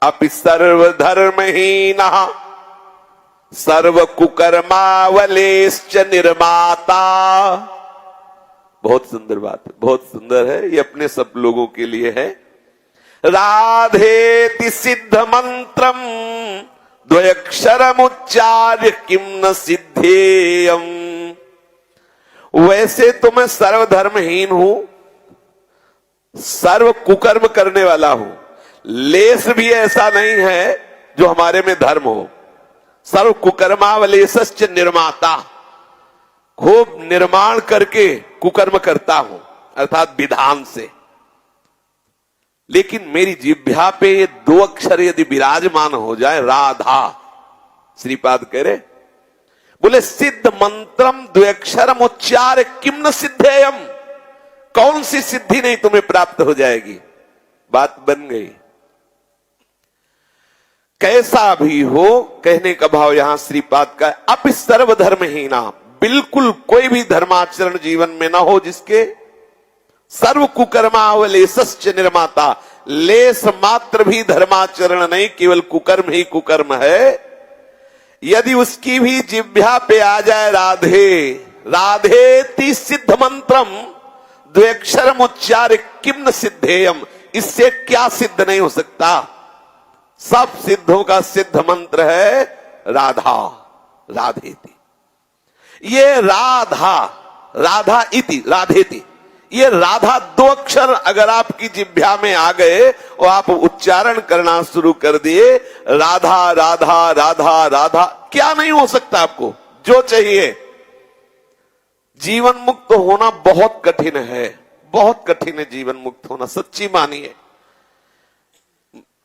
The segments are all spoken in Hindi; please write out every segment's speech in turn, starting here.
अपि सर्वधर्महीनः सर्व कुकर्मावलेश्च निर्माता। बहुत सुंदर बात है, बहुत सुंदर है, ये अपने सब लोगों के लिए है। राधेति सिद्ध मंत्रम द्वयक्षरमुच्चार्य किम न सिद्धेयम। वैसे तो मैं सर्वधर्महीन हूं, सर्व कुकर्म करने वाला हूं, लेस भी ऐसा नहीं है जो हमारे में धर्म हो। सर्व कुकर्मावलेशश्च निर्माता, खूब निर्माण करके कुकर्म करता हूं, अर्थात विधान से। लेकिन मेरी जिह्वा पे ये 2 अक्षर यदि विराजमान हो जाए, राधा, श्रीपाद कह रहे, बोले सिद्ध मंत्रम द्व्यक्षरम उच्चार किम न सिद्धेयम। कौन सी सिद्धि नहीं तुम्हें प्राप्त हो जाएगी। बात बन गई। कैसा भी हो, कहने का भाव यहां श्रीपाद का, अपि सर्वधर्महीना, बिल्कुल कोई भी धर्माचरण जीवन में ना हो जिसके सर्व कुकर्मावलेशश्च निर्माता, लेस मात्र भी धर्माचरण नहीं, केवल कुकर्म ही कुकर्म है। यदि उसकी भी जिह्वा पे आ जाए राधे, राधेति सिद्ध मंत्रम द्व्यक्षरम उच्चार्य किम न सिद्धेयम, इससे क्या सिद्ध नहीं हो सकता। सब सिद्धों का सिद्ध मंत्र है राधा, राधेति। ये राधा, राधा इति, राधेति, ये राधा 2 अक्षर अगर आपकी जिह्वा में आ गए और आप उच्चारण करना शुरू कर दिए, राधा राधा राधा राधा, क्या नहीं हो सकता आपको, जो चाहिए। जीवन मुक्त होना बहुत कठिन है, बहुत कठिन है जीवन मुक्त होना, सच्ची मानिए।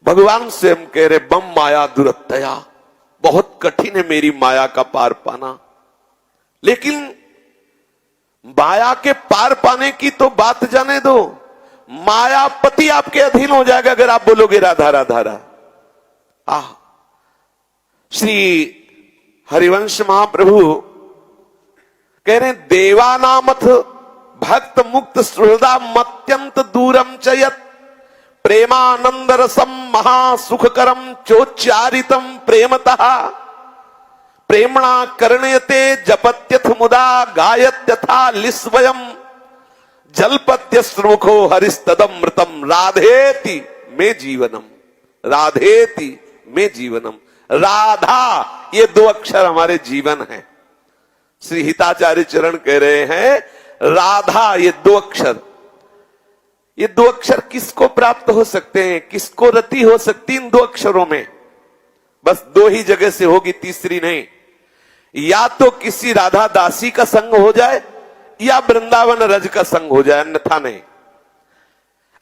भगवान स्वयं कह रहे, बम माया दुरत्तया, बहुत कठिन है मेरी माया का पार पाना। लेकिन माया के पार पाने की तो बात जाने दो, मायापति आपके अधीन हो जाएगा अगर आप बोलोगे राधा राधा राधा। श्री हरिवंश महाप्रभु कह रहे, देवानामथ भक्त मुक्त सुहृदा मत्यंत दूरम चयत प्रेमानंद रसम महासुखकरम चोच्चारितम प्रेमतः प्रेमणा कर्णयते जपत्यथ मुदा गायत्यथा लिस्वयम जलपत्य श्रुमुखो हरिस्तदमृतम राधेति मे जीवनम, राधेति मे जीवनम। राधा, ये 2 अक्षर हमारे जीवन है। श्री हिताचार्य चरण कह रहे हैं, राधा ये 2 अक्षर, ये 2 अक्षर किसको प्राप्त हो सकते हैं, किसको रति हो सकती इन 2 अक्षरों में। बस 2 ही जगह से होगी, तीसरी नहीं। या तो किसी राधा दासी का संग हो जाए या वृंदावन रज का संग हो जाए, अन्यथा नहीं।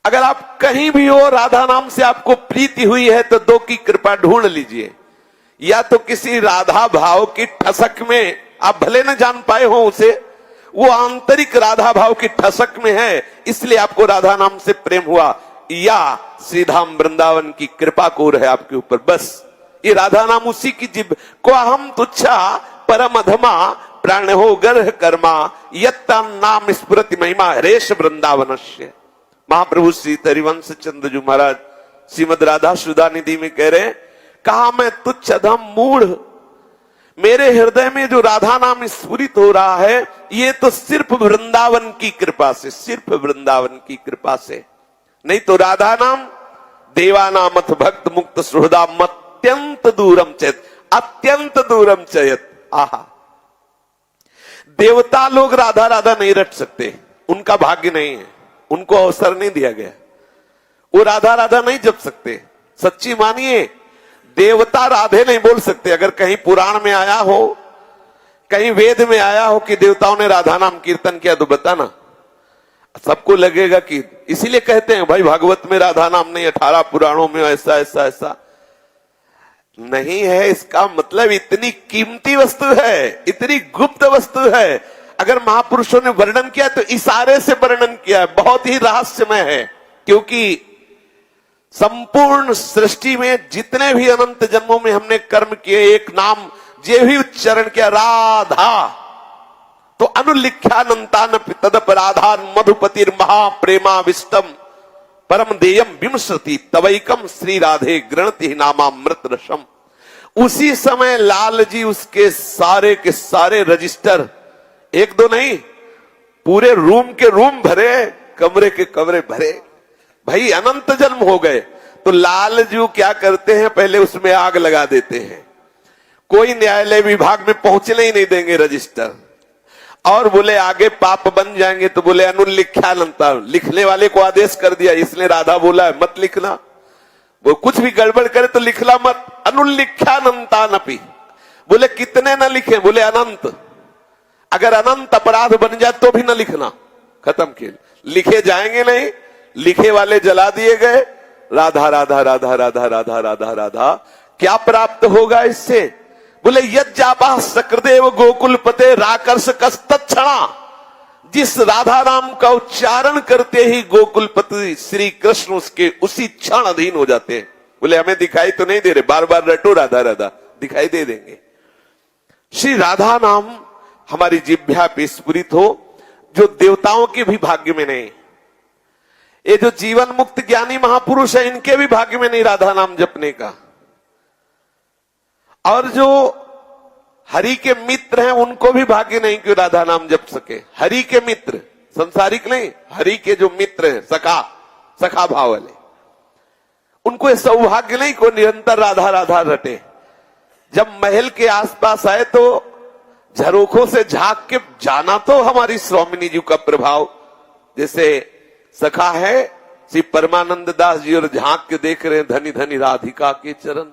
अगर आप कहीं भी हो, राधा नाम से आपको प्रीति हुई है तो 2 की कृपा ढूंढ लीजिए। या तो किसी राधा भाव की ठसक में, आप भले न जान पाए हो उसे, वो आंतरिक राधा भाव की ठसक में है, इसलिए आपको राधा नाम से प्रेम हुआ, या श्रीधाम वृंदावन की कृपा कोर है आपके ऊपर। बस ये राधा नाम उसी की जिब को हम तुच्छा परम अधमा प्राण हो गर्ह कर्मा यत्ता नाम स्फुरति महिमा हरेश वृंदावनस्य। महाप्रभु श्री हरिवंश चंद्र जी महाराज श्रीमद राधा सुधा निधि में कह रहे, कहा मैं तुच्छ अधम मूढ़, मेरे हृदय में जो राधा नाम स्फुरित हो रहा है, ये तो सिर्फ वृंदावन की कृपा से, सिर्फ वृंदावन की कृपा से। नहीं तो राधा नाम देवानामथ भक्त मुक्त सुहृदा अत्यंत दूरम चयत, अत्यंत दूरम चयत। आहा, देवता लोग राधा राधा नहीं रट सकते, उनका भाग्य नहीं है, उनको अवसर नहीं दिया गया, वो राधा राधा नहीं जप सकते। सच्ची मानिए, देवता राधे नहीं बोल सकते। अगर कहीं पुराण में आया हो, कहीं वेद में आया हो कि देवताओं ने राधा नाम कीर्तन किया, तो बताना, सबको लगेगा कि, इसीलिए कहते हैं भाई भागवत में राधा नाम नहीं, 18 पुराणों में ऐसा ऐसा ऐसा नहीं है। इसका मतलब इतनी कीमती वस्तु है, इतनी गुप्त वस्तु है, अगर महापुरुषों ने वर्णन किया तो इशारे से वर्णन किया है, बहुत ही रहस्यमय है। क्योंकि संपूर्ण सृष्टि में जितने भी अनंत जन्मों में हमने कर्म किए, एक नाम जे भी उच्चारण किया राधा, तो अनुलिख्यानंतान तदपराधान मधुपतिर महाप्रेमा विष्टम परम देयम विमसति तवैकम श्री राधे गृणति नामामृत रसम। उसी समय लाल जी उसके सारे के सारे रजिस्टर, एक दो नहीं, पूरे रूम के रूम भरे, कमरे के कमरे भरे। भाई अनंत जन्म हो गए तो लाल जी क्या करते हैं, पहले उसमें आग लगा देते हैं। कोई न्यायालय विभाग में पहुंचने ही नहीं देंगे रजिस्टर। और बोले आगे पाप बन जाएंगे तो बोले अनुल्लिख्यानंता, लिखने वाले को आदेश कर दिया, इसने राधा बोला है मत लिखना, वो कुछ भी गड़बड़ करे तो लिखला मत। अनुल्लिख्यानंता नपी, बोले कितने न लिखे, बोले अनंत, अगर अनंत अपराध बन जाए तो भी न लिखना, खत्म खेल। लिखे जाएंगे नहीं, लिखे वाले जला दिए गए। राधा राधा राधा राधा राधा राधा राधा, क्या प्राप्त होगा इससे? बोले यज्जापा सकृदेव गोकुलपते राकर्ष कस्तक्षणा, जिस राधा नाम का उच्चारण करते ही गोकुलपति श्री कृष्ण उसके उसी क्षण अधीन हो जाते हैं। बोले हमें दिखाई तो नहीं दे रहे, बार बार रटो राधा राधा, दिखाई दे देंगे। श्री राधा नाम हमारी जिह्वा पे स्फुरित हो, जो देवताओं के भी भाग्य में नहीं। ये जो जीवन मुक्त ज्ञानी महापुरुष है, इनके भी भाग्य में नहीं राधा नाम जपने का। और जो हरि के मित्र हैं, उनको भी भाग्य नहीं कि राधा नाम जप सके। हरि के मित्र, संसारिक नहीं, हरि के जो मित्र हैं, सखा भाव वाले, उनको ये सौभाग्य नहीं को निरंतर राधा राधा रटे। जब महल के आसपास आए तो झरोखों से झांक के जाना तो हमारी स्वामिनी जी का प्रभाव। जैसे सखा है श्री परमानंद दास जी और झांक के देख रहे हैं, धनी धनी राधिका के चरण,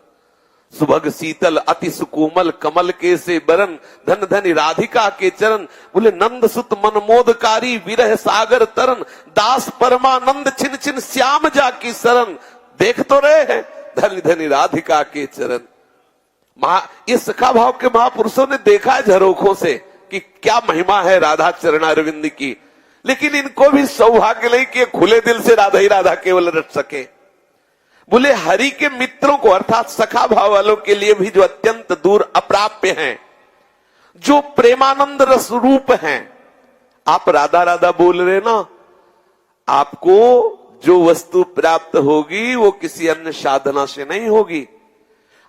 सुभग शीतल अति सुकोमल कमल के से बरन, धन धनी राधिका के चरण। बोले नंद सुत मनमोदकारी विरह सागर तरन, दास परमानंद छिन छिन श्याम जा की शरण। देख तो रहे हैं धनी धनी राधिका के चरण। इस सखा भाव के महापुरुषों ने देखा है झरोखों से कि क्या महिमा है राधा चरणारविंद की, लेकिन इनको भी सौभाग्य नहीं कि खुले दिल से राधा ही राधा केवल रट सके। बोले हरि के मित्रों को अर्थात सखा भाव वालों के लिए भी जो अत्यंत दूर अप्राप्य हैं, जो प्रेमानंद रस रूप हैं। आप राधा राधा बोल रहे ना, आपको जो वस्तु प्राप्त होगी वो किसी अन्य साधना से नहीं होगी।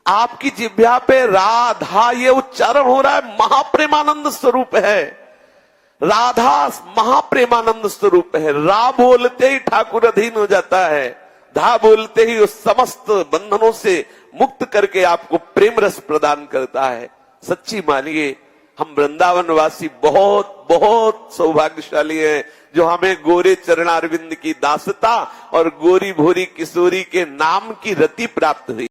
आपकी जिह्वा पे राधा ये उच्चारण हो रहा है, महाप्रेमानंद स्वरूप है। राधा महाप्रेमानंद स्वरूप है। रा बोलते ही ठाकुर अधीन हो जाता है, धा बोलते ही उस समस्त बंधनों से मुक्त करके आपको प्रेम रस प्रदान करता है। सच्ची मानिए हम वृंदावन वासी बहुत बहुत सौभाग्यशाली हैं, जो हमें गोरे चरणारविंद की दासता और गोरी भोरी किशोरी के नाम की रति प्राप्त हुई।